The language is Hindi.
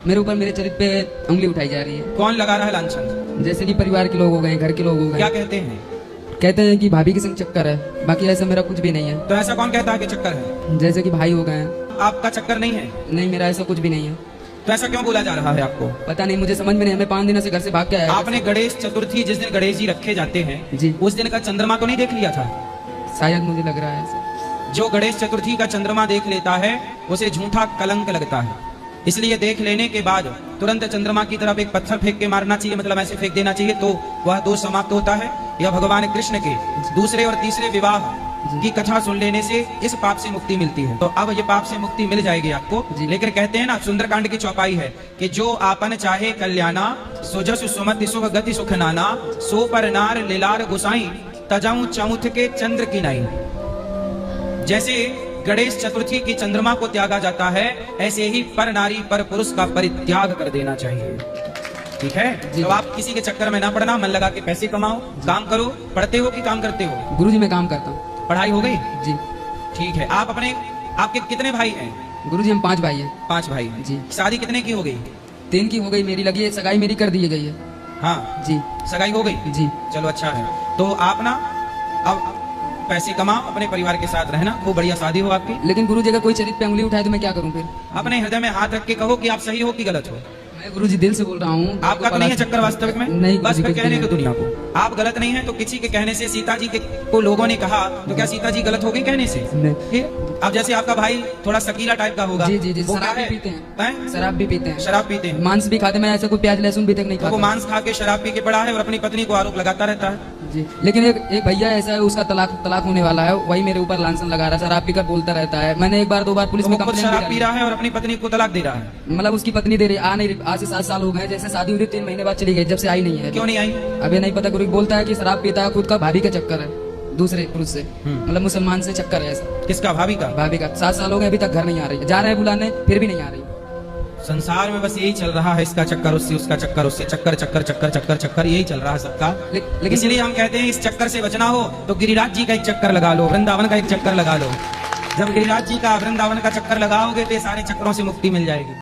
मेरे ऊपर मेरे चरित्र पे उंगली उठाई जा रही है। कौन लगा रहा है लांछन? जैसे कि परिवार के लोग हो गए, घर के लोग हो क्या गए। कहते हैं? कहते हैं कि भाभी के संग चक्कर है, बाकी ऐसा मेरा कुछ भी नहीं है। तो ऐसा कौन कहता है कि चक्कर है? जैसे कि भाई हो गए हैं। आपका चक्कर नहीं है? नहीं, मेरा ऐसा कुछ भी नहीं है। तो ऐसा क्यों बोला जा रहा है आपको? पता नहीं, मुझे समझ में नहीं। मैं 5 दिनों से घर से भाग के आया। आपने गणेश चतुर्थी जिस दिन गणेश जी रखे जाते हैं जी, उस दिन का चंद्रमा तो नहीं देख लिया था? शायद मुझे लग रहा है ऐसा। जो गणेश चतुर्थी का चंद्रमा देख लेता है उसे झूठा कलंक लगता है, इसलिए देख लेने के बाद तुरंत चंद्रमा की तरफ एक पत्थर फेंक के मारना चाहिए, मतलब ऐसे फेंक देना चाहिए, तो वह दोष समाप्त होता है। यह भगवान कृष्ण के दूसरे और तीसरे विवाह की कथा सुन लेने से इस पाप से मुक्ति मिलती है। तो अब ये पाप से मुक्ति मिल जाएगी आपको। लेकिन कहते हैं ना, सुंदरकांड की चौपाई है कि जो आपन चाहे कल्याणा, सुजसु सुमति सुख गति सुख नाना, सो पर नार लीलार गुसाई, तजाऊ चमुथ के चंद्र की नाई। जैसे गणेश चतुर्थी की चंद्रमा को त्यागा जाता है, ऐसे ही पर नारी पर पुरुष का परित्याग कर देना चाहिए। ठीक है? तो आप किसी के चक्कर में ना पड़ना, मन लगा के पैसे कमाओ, काम करो। पढ़ते हो कि काम करते हो? गुरुजी मैं काम करता हूँ। पढ़ाई हो गई? जी। ठीक है। आप आपके कितने भाई हैं? गुरुजी हम 5 भाई हैं। 5 भाई हैं। जी। शादी कितने की हो गई? 3 की हो गई, मेरी लगी है, सगाई मेरी कर दी गई है। हाँ जी। सगाई हो गई? जी। चलो अच्छा है। तो आप ना अब पैसे कमाओ, अपने परिवार के साथ रहना, खूब बढ़िया शादी हो आपकी। लेकिन गुरुजी अगर कोई चरित्र पे उंगली उठाए तो मैं क्या करूँ फिर? अपने हृदय में हाथ रख के कहो कि आप सही हो कि गलत हो। मैं गुरुजी दिल से बोल रहा हूँ। आपका तो नहीं है चक्कर वास्तविक में? नहीं, बस फिर कुछ कहने नहीं को है। दुनिया को आप गलत नहीं है। तो किसी के कहने से सीता जी को लोगों ने कहा, तो क्या सीता जी गलत हो गई कहने से? नहीं। फिर अब जैसे आपका भाई थोड़ा शकीला टाइप का होगा। जी जी जी, वो क्या शराब भी है? पीते हैं। हैं? शराब भी पीते हैं। शराब पीते हैं। मांस भी खाते। मैं ऐसा कोई प्याज लहसुन भी तक नहीं तो वो खाता। मांस खा के शराब पी के पड़ा है और अपनी पत्नी को आरोप लगाता रहता है। जी। लेकिन एक भैया ऐसा है, उसका तलाक होने वाला है, वही मेरे ऊपर लांछन लगा रहा है, शराब पीकर बोलता रहता है। मैंने 1 बार 2 बार पुलिस तो में वो खुद कंप्लेंट शराब भी पी रहा है और अपनी पत्नी को तलाक दे रहा है। मतलब उसकी पत्नी दे रही आ नहीं, आज से 7 साल हो गए। जैसे शादी हुई 3 महीने बाद चली गई, जब से आई नहीं है। क्यों नहीं आई? अभी नहीं पता। गुरु बोलता है कि शराब पीता है, खुद का भाभी का चक्कर है, दूसरे पुरुष से, मतलब मुसलमान से चक्कर है ऐसा। किसका? भाभी का? भाभी का। 7 साल हो गए, अभी तक घर नहीं आ रही है। जा रहे हैं बुलाने, फिर भी नहीं आ रही। संसार में बस यही चल रहा है, इसका चक्कर उससे, उसका चक्कर उससे, चक्कर चक्कर चक्कर चक्कर चक्कर, यही चल रहा है सबका। लेकिन इसलिए हम कहते हैं इस चक्कर से बचना हो तो गिरिराज जी का एक चक्कर लगा लो, वृंदावन का एक चक्कर लगा लो। जब गिरिराज जी का वृंदावन का चक्कर लगाओगे तो ये सारे चक्करों से मुक्ति मिल जाएगी।